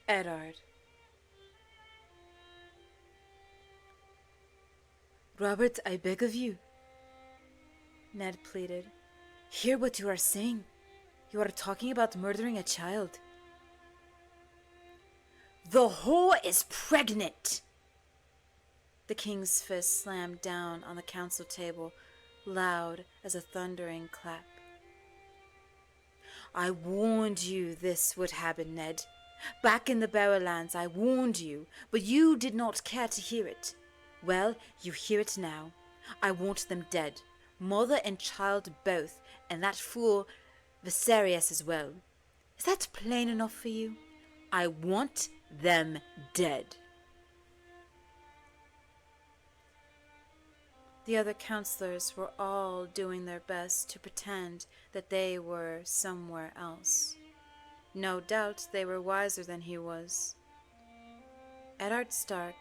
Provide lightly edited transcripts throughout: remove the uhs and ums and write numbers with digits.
Eddard. Robert, I beg of you, Ned pleaded. Hear what you are saying. You are talking about murdering a child. The whore is pregnant! The king's fist slammed down on the council table, loud as a thundering clap. I warned you this would happen, Ned. Back in the Barrowlands, I warned you, but you did not care to hear it. Well, you hear it now. I want them dead, mother and child both, and that fool Viserys as well. Is that plain enough for you? I want them dead. The other counselors were all doing their best to pretend that they were somewhere else. No doubt they were wiser than he was. Eddard Stark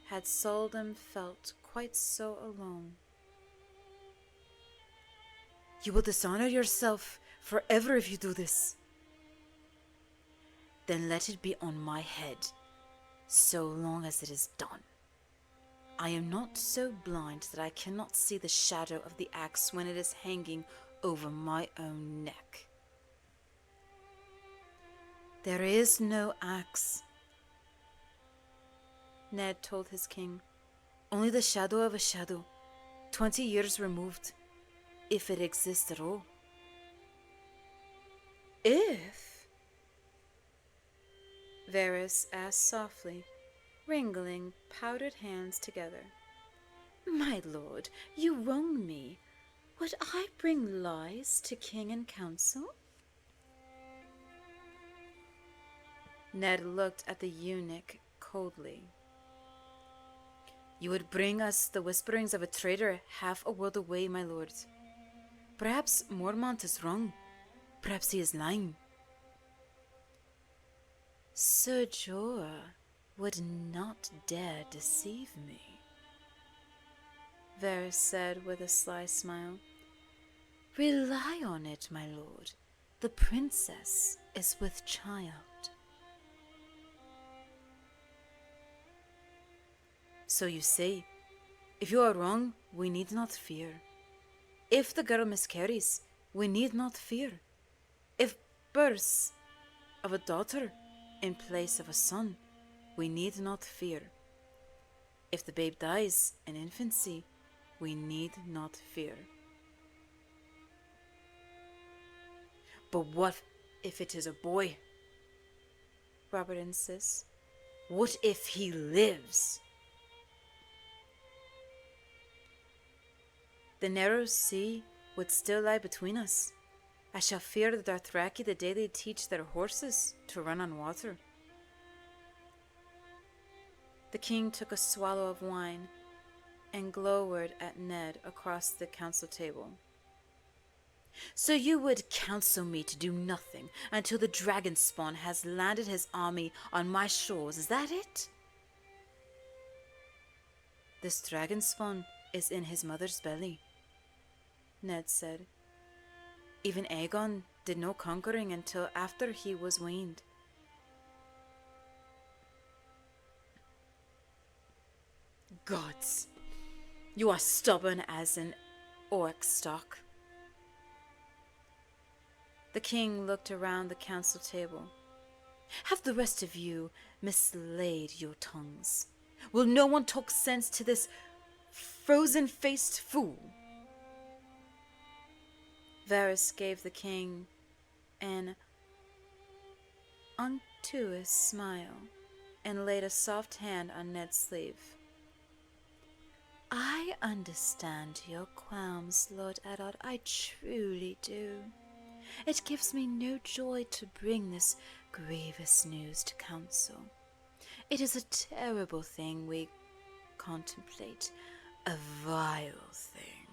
had seldom felt quite so alone. You will dishonor yourself forever if you do this. Then let it be on my head, so long as it is done. I am not so blind that I cannot see the shadow of the axe when it is hanging over my own neck. There is no axe, Ned told his king. Only the shadow of a shadow, 20 years removed, if it exists at all. If? Varys asked softly, wringing powdered hands together. My lord, you wrong me. Would I bring lies to king and council? Ned looked at the eunuch coldly. You would bring us the whisperings of a traitor half a world away, my lord. Perhaps Mormont is wrong. Perhaps he is lying. Sir Jorah would not dare deceive me, Varys said with a sly smile. Rely on it, my lord. The princess is with child. So you say, if you are wrong, we need not fear. If the girl miscarries, we need not fear. If births of a daughter in place of a son, we need not fear. If the babe dies in infancy, we need not fear. But what if it is a boy? Robert insists. What if he lives? The narrow sea would still lie between us. I shall fear the Dothraki the day they teach their horses to run on water. The king took a swallow of wine and glowered at Ned across the council table. So you would counsel me to do nothing until the dragon spawn has landed his army on my shores, is that it? This dragon spawn is in his mother's belly, Ned said. Even Aegon did no conquering until after he was weaned. Gods, you are stubborn as an oak stalk. The king looked around the council table. Have the rest of you mislaid your tongues? Will no one talk sense to this frozen-faced fool? Varys gave the king an unctuous smile and laid a soft hand on Ned's sleeve. I understand your qualms, Lord Eddard, I truly do. It gives me no joy to bring this grievous news to council. It is a terrible thing we contemplate, a vile thing.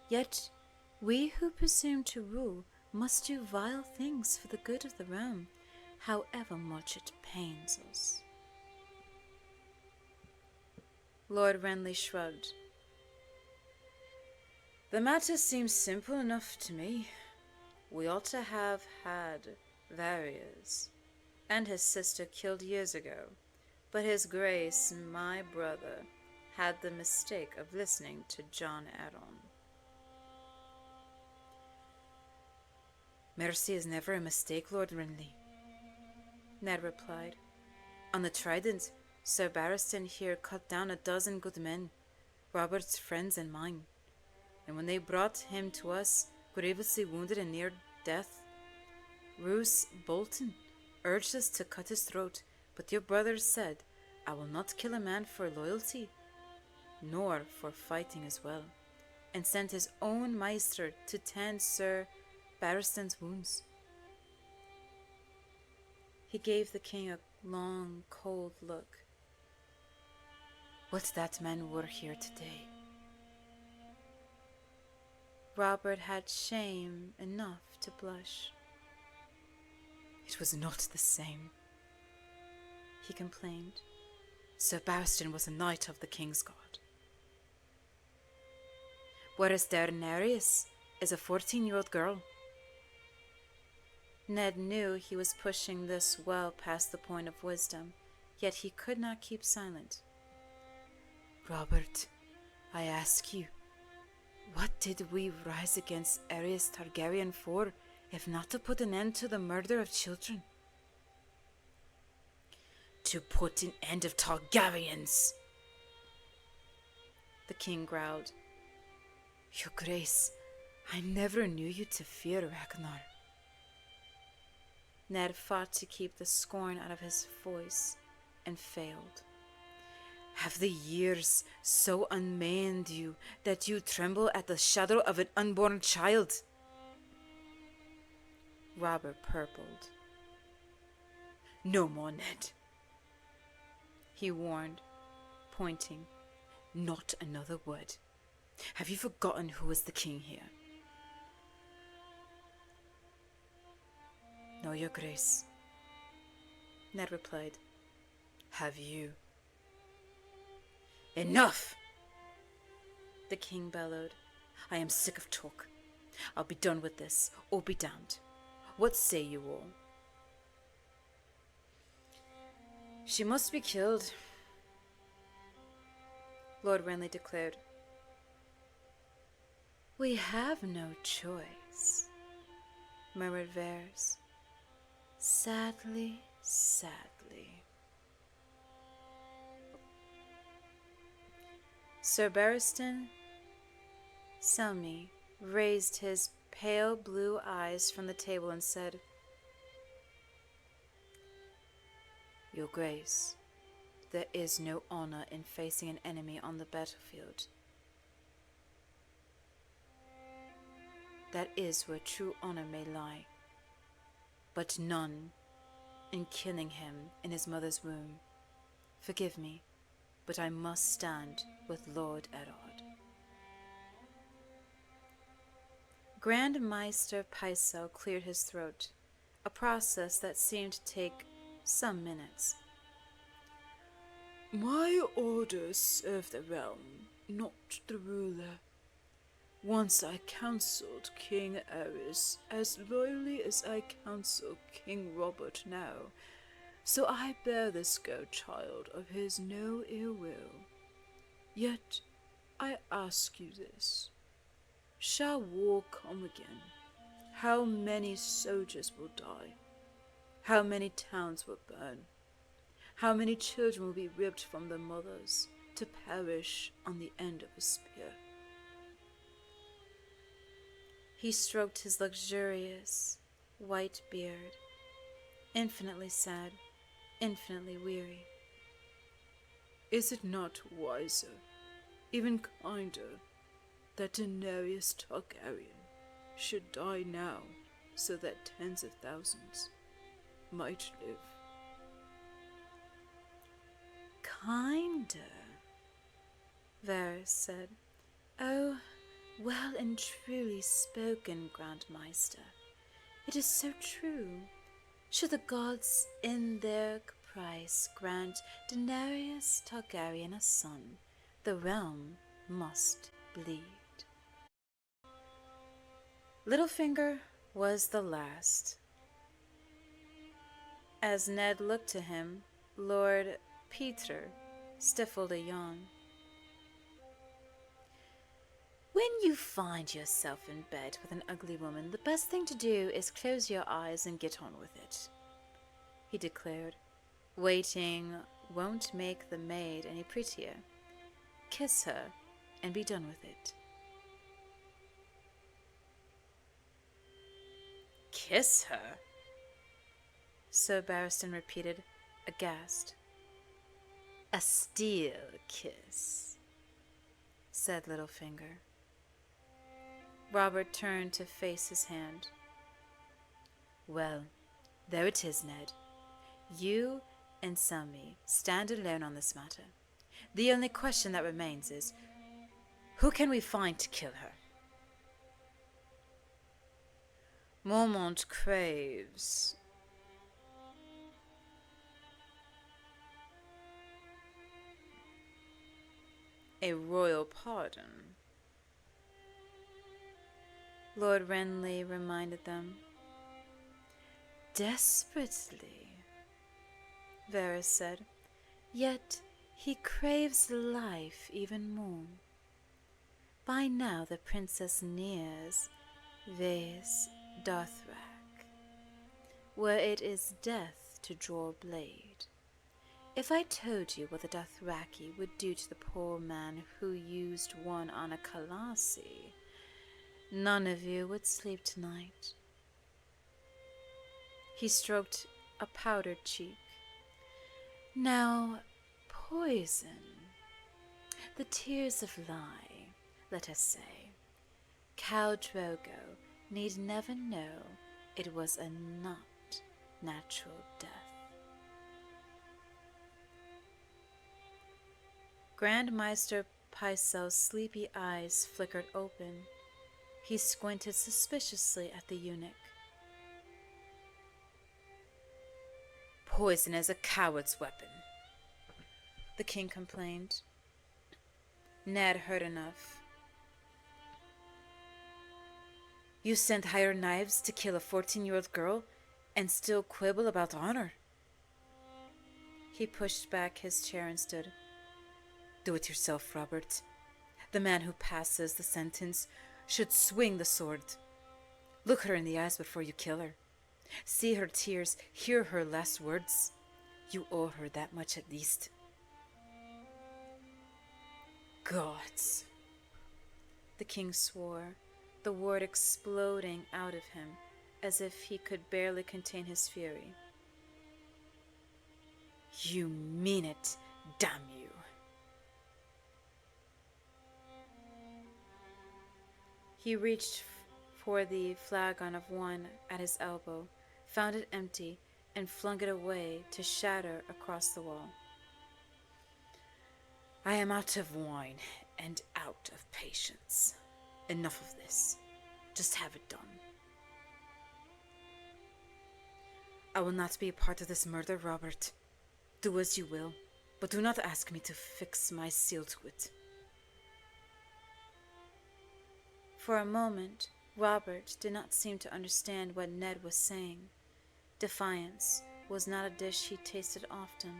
Yet we who presume to rule must do vile things for the good of the realm, however much it pains us. Lord Renly shrugged. The matter seems simple enough to me. We ought to have had Varys. and his sister killed years ago, but his grace, my brother, had the mistake of listening to John Addon. Mercy is never a mistake, Lord Rinley, Ned replied. On the Trident, Sir Barristan here cut down 12 good men, Robert's friends and mine, and when they brought him to us, grievously wounded and near death, Roose Bolton urged us to cut his throat, but your brother said, I will not kill a man for loyalty, nor for fighting as well, and sent his own Maester to tend Sir Barristan's wounds. He gave the king a long, cold look. Would that man were here today. Robert had shame enough to blush. It was not the same, he complained. Sir Barristan was a knight of the King's Guard, whereas Daenerys is a 14-year-old girl. Ned knew he was pushing this well past the point of wisdom, yet he could not keep silent. Robert, I ask you, what did we rise against Aerys Targaryen for, if not to put an end to the murder of children? To put an end of Targaryens, the king growled. Your Grace, I never knew you to fear Ragnar. Ned fought to keep the scorn out of his voice, and failed. Have the years so unmanned you that you tremble at the shadow of an unborn child? Robert purpled. No more, Ned, he warned, pointing. Not another word. Have you forgotten who is the king here? No, your Grace, Ned replied. Have you? Enough! The king bellowed. I am sick of talk. I'll be done with this, or be damned. What say you all? She must be killed, Lord Renly declared. We have no choice, murmured Varys. Sadly, sadly. Sir Barristan Selmy raised his pale blue eyes from the table and said, Your Grace, there is no honor in facing an enemy on the battlefield. That is where true honor may lie, but none in killing him in his mother's womb. Forgive me, but I must stand with Lord Eddard. Grand Maester Pycelle cleared his throat, a process that seemed to take some minutes. My orders serve the realm, not the ruler. Once I counseled King Aerys as loyally as I counsel King Robert now, so I bear this child of his no ill will. Yet I ask you this. Shall war come again? How many soldiers will die? How many towns will burn? How many children will be ripped from their mothers to perish on the end of a spear? He stroked his luxurious white beard, infinitely sad, infinitely weary. Is it not wiser, even kinder, that Daenerys Targaryen should die now so that tens of thousands might live? Kinder, Varys said. Oh, well and truly spoken, Grand Maester. It is so true. Should the gods in their caprice grant Daenerys Targaryen a son, the realm must bleed. Littlefinger was the last. As Ned looked to him, Lord Peter stifled a yawn. When you find yourself in bed with an ugly woman, the best thing to do is close your eyes and get on with it, he declared. Waiting won't make the maid any prettier. Kiss her and be done with it. Kiss her? Sir Barristan repeated, aghast. A steel kiss, said Littlefinger. Robert turned to face his hand. Well, there it is, Ned. You and 𝘠𝑦𝘢 stand alone on this matter. The only question that remains is, who can we find to kill her? Mormont craves a royal pardon, Lord Renly reminded them. Desperately, Varys said, yet he craves life even more. By now the princess nears Vaes Dothrak, where it is death to draw a blade. If I told you what the Dothraki would do to the poor man who used one on a 𝘠𝘼𝘼, none of you would sleep tonight. He stroked a powdered cheek. Now, poison, the tears of lie, let us say. Khal Drogo need never know it was a not natural death. Grand Maester Pycelle's sleepy eyes flickered open. He squinted suspiciously at the eunuch. Poison is a coward's weapon, the king complained. Ned heard enough. You sent hired knives to kill a 14-year-old girl and still quibble about honor? He pushed back his chair and stood. Do it yourself, Robert. The man who passes the sentence should swing the sword. Look her in the eyes before you kill her. See her tears, hear her last words. You owe her that much at least. Gods! The king swore, the word exploding out of him as if he could barely contain his fury. You mean it, damn you! He reached for the flagon of wine at his elbow, found it empty, and flung it away to shatter across the wall. I am out of wine and out of patience. Enough of this. Just have it done. I will not be a part of this murder, Robert. Do as you will, but do not ask me to fix my seal to it. For a moment, Robert did not seem to understand what Ned was saying. Defiance was not a dish he tasted often.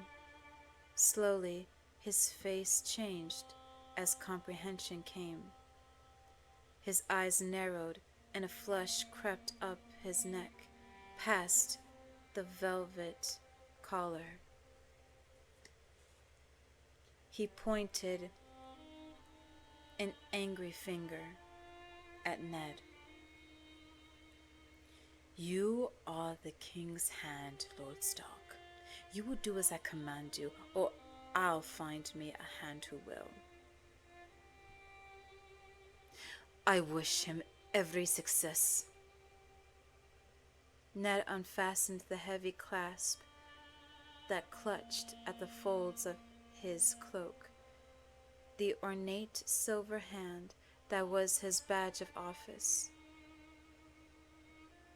Slowly, his face changed as comprehension came. His eyes narrowed and a flush crept up his neck, past the velvet collar. He pointed an angry finger at Ned. You are the king's hand, Lord Stark. You will do as I command you, or I'll find me a hand who will. I wish him every success. Ned unfastened the heavy clasp that clutched at the folds of his cloak, the ornate silver hand that was his badge of office.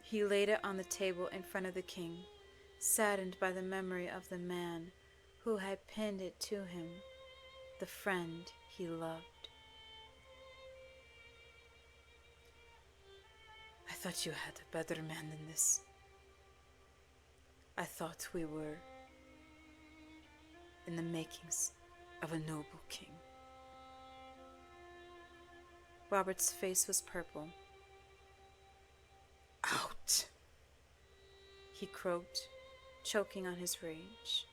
He laid it on the table in front of the king, saddened by the memory of the man who had pinned it to him, the friend he loved. I thought you had a better man than this. I thought we were in the makings of a noble king. Robert's face was purple. Out! He croaked, choking on his rage.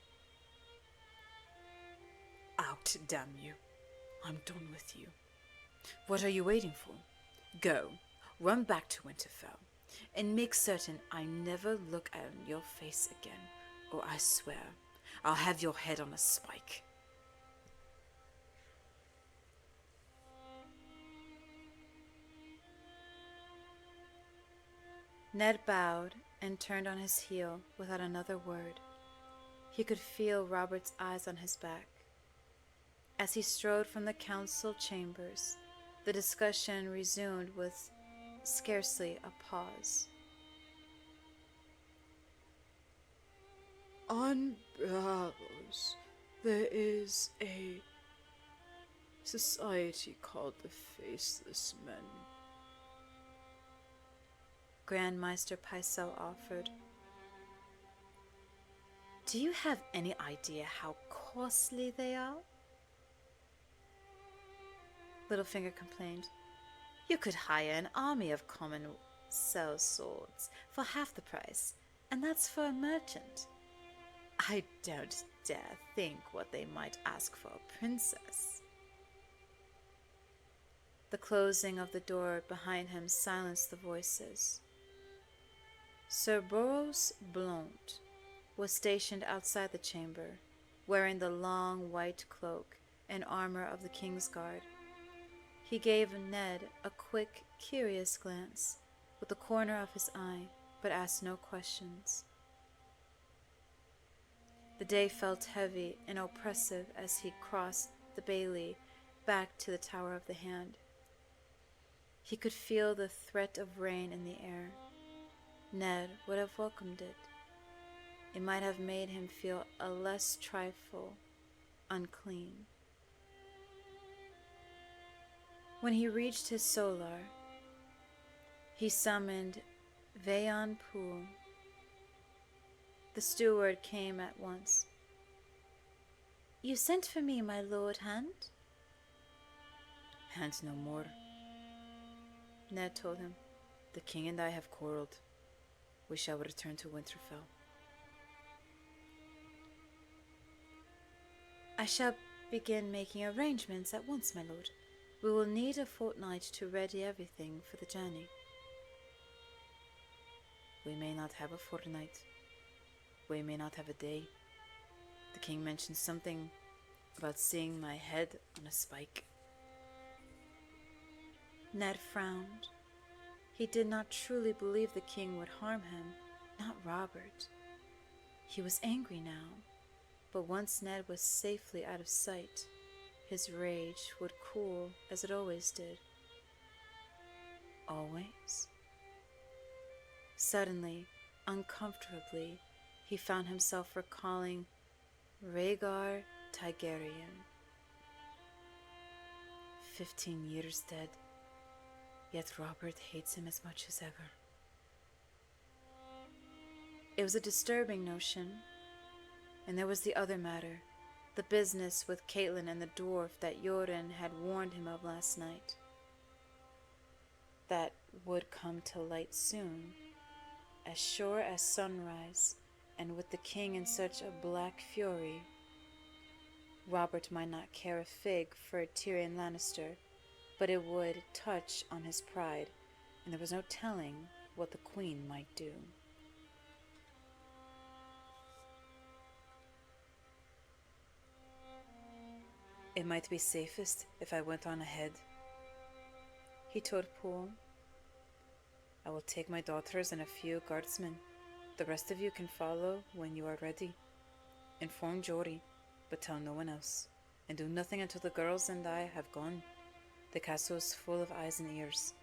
Out, damn you. I'm done with you. What are you waiting for? Go, run back to Winterfell, and make certain I never look at your face again, or I swear I'll have your head on a spike. Ned bowed and turned on his heel without another word. He could feel Robert's eyes on his back. As he strode from the council chambers, the discussion resumed with scarcely a pause. On Bravos, there is a society called the Faceless Men, Grand Maester Pycelle offered. Do you have any idea how costly they are? Littlefinger complained. You could hire an army of common cell swords for half the price, and that's for a merchant. I don't dare think what they might ask for a princess. The closing of the door behind him silenced the voices. Sir Boros Blount was stationed outside the chamber, wearing the long white cloak and armor of the King's Guard. He gave Ned a quick, curious glance with the corner of his eye, but asked no questions. The day felt heavy and oppressive as he crossed the bailey back to the Tower of the Hand. He could feel the threat of rain in the air. Ned would have welcomed it. It might have made him feel a less trifle unclean. When he reached his solar, he summoned Veon Poole. The steward came at once. You sent for me, my lord Hand? Hand no more, Ned told him. The king and I have quarreled. We shall return to Winterfell. I shall begin making arrangements at once, my lord. We will need a fortnight to ready everything for the journey. We may not have a fortnight. We may not have a day. The king mentioned something about seeing my head on a spike. Ned frowned. He did not truly believe the king would harm him, not Robert. He was angry now, but once Ned was safely out of sight, his rage would cool as it always did. Always? Suddenly, uncomfortably, he found himself recalling Rhaegar Targaryen. 15 years dead, yet Robert hates him as much as ever. It was a disturbing notion, and there was the other matter, the business with Catelyn and the dwarf that Yoren had warned him of last night. That would come to light soon, as sure as sunrise, and with the king in such a black fury. Robert might not care a fig for Tyrion Lannister, but it would touch on his pride, and there was no telling what the queen might do. It might be safest if I went on ahead, he told Poole. I will take my daughters and a few guardsmen. The rest of you can follow when you are ready. Inform Jory, but tell no one else, and do nothing until the girls and I have gone. The castle is full of eyes and ears,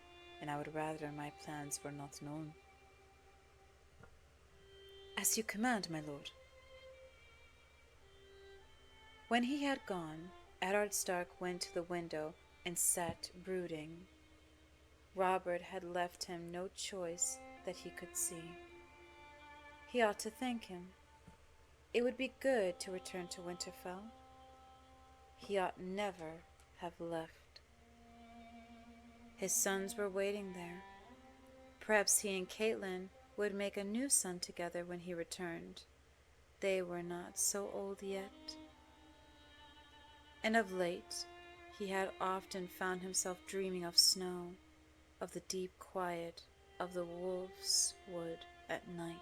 and I would rather my plans were not known. As you command, my lord. When he had gone, Eddard Stark went to the window and sat brooding. Robert had left him no choice that he could see. He ought to thank him. It would be good to return to Winterfell. He ought never have left. His sons were waiting there. Perhaps he and Catelyn would make a new son together when he returned. They were not so old yet. And of late, he had often found himself dreaming of snow, of the deep quiet of the Wolf's Wood at night.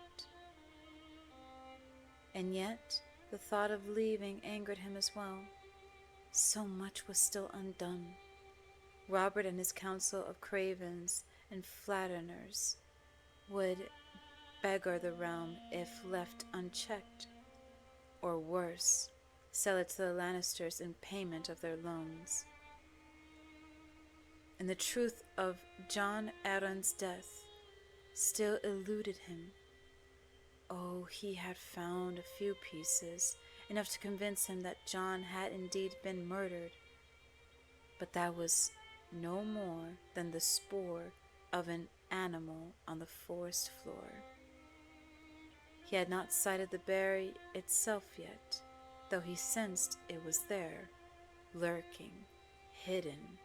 And yet, the thought of leaving angered him as well. So much was still undone. Robert and his council of cravens and flatteners would beggar the realm if left unchecked, or worse, sell it to the Lannisters in payment of their loans. And the truth of Jon Arryn's death still eluded him. Oh, he had found a few pieces, enough to convince him that Jon had indeed been murdered. But that was no more than the spoor of an animal on the forest floor. He had not sighted the berry itself yet, though he sensed it was there, lurking, hidden,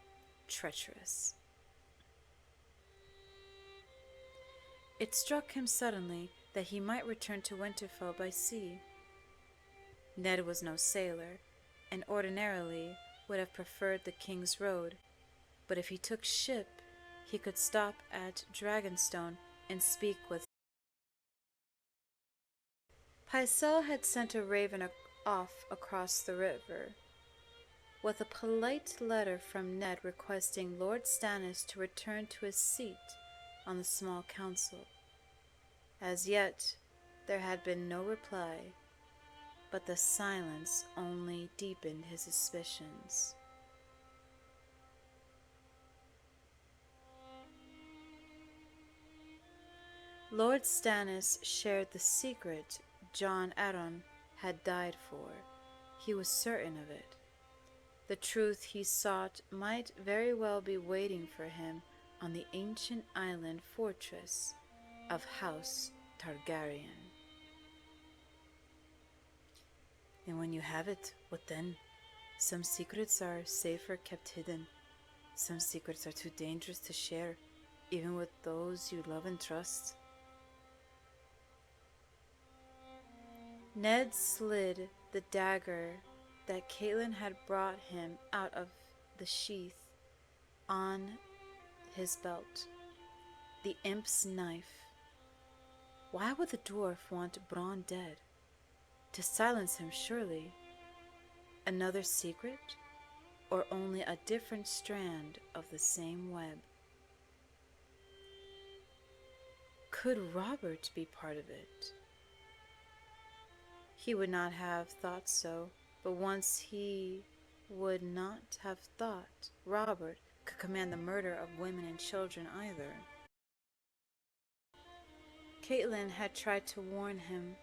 treacherous. It struck him suddenly that he might return to Winterfell by sea. Ned was no sailor, and ordinarily would have preferred the King's Road, but if he took ship, he could stop at Dragonstone and speak with. Pycelle had sent a raven off across the river with a polite letter from Ned requesting Lord Stannis to return to his seat on the small council. As yet, there had been no reply, but the silence only deepened his suspicions. Lord Stannis shared the secret Jon Arryn had died for. He was certain of it. The truth he sought might very well be waiting for him on the ancient island fortress of House Targaryen. And when you have it, what then? Some secrets are safer kept hidden. Some secrets are too dangerous to share, even with those you love and trust. Ned slid the dagger that Catelyn had brought him out of the sheath on his belt. The imp's knife. Why would the dwarf want Bronn dead? To silence him, surely. Another secret? Or only a different strand of the same web? Could Robert be part of it? He would not have thought so, but once he would not have thought Robert could command the murder of women and children either. Catelyn had tried to warn him.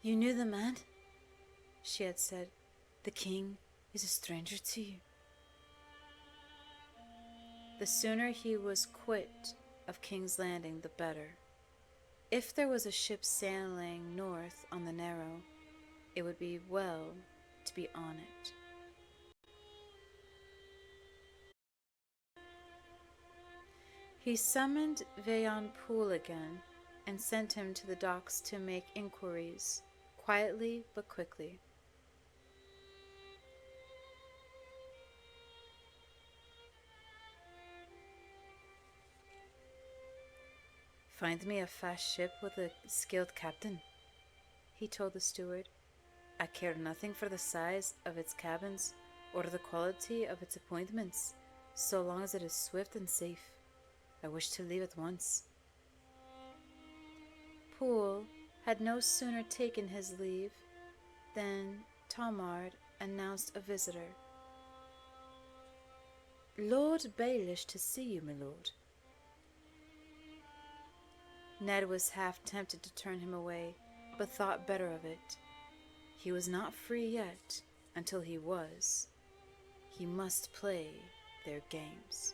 "You knew the man?" she had said. "The king is a stranger to you." The sooner he was quit of King's Landing, the better. If there was a ship sailing north on the Narrow, it would be well to be on it. He summoned Veyon Poole again and sent him to the docks to make inquiries, quietly but quickly. "Find me a fast ship with a skilled captain," he told the steward. "I care nothing for the size of its cabins or the quality of its appointments, so long as it is swift and safe. I wish to leave at once." Poole had no sooner taken his leave than Tomard announced a visitor. "Lord Baelish to see you, my lord." Ned was half tempted to turn him away, but thought better of it. He was not free yet, until he was. He must play their games.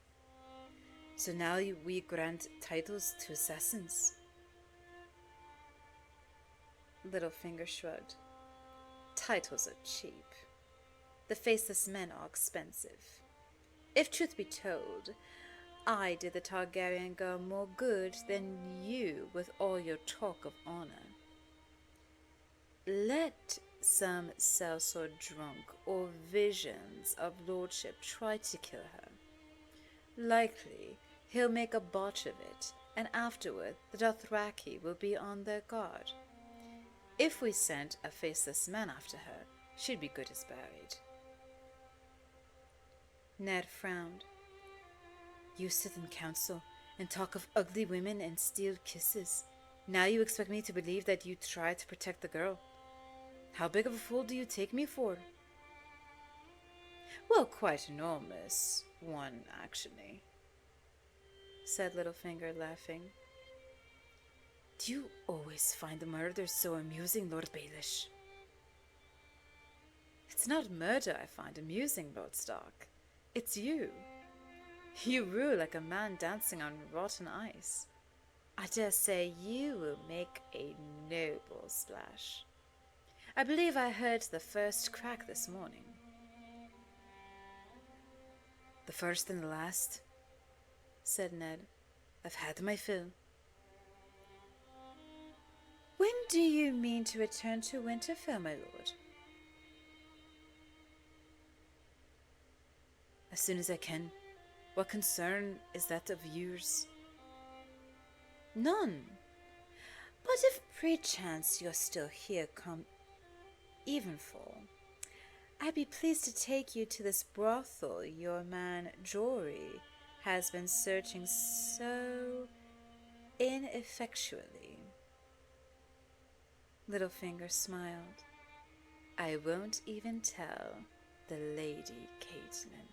So now we grant titles to assassins? Littlefinger shrugged. Titles are cheap. The faceless men are expensive. If truth be told, I did the Targaryen girl more good than you with all your talk of honor. Let some sellsword drunk or visions of lordship try to kill her. Likely, he'll make a botch of it, and afterward the Dothraki will be on their guard. If we sent a faceless man after her, she'd be good as buried. Ned frowned. You sit in council and talk of ugly women and steal kisses. Now you expect me to believe that you tried to protect the girl. How big of a fool do you take me for? Well, quite enormous one, actually, said Littlefinger, laughing. Do you always find the murder so amusing, Lord Baelish? It's not murder I find amusing, Lord Stark. It's you. You rule like a man dancing on rotten ice. I dare say you will make a noble splash. I believe I heard the first crack this morning. The first and the last, said Ned. I've had my fill. When do you mean to return to Winterfell, my lord? As soon as I can. What concern is that of yours? None. But if perchance you're still here come evenfall, I'd be pleased to take you to this brothel your man Jory has been searching so ineffectually. Littlefinger smiled. I won't even tell the Lady Caitlin.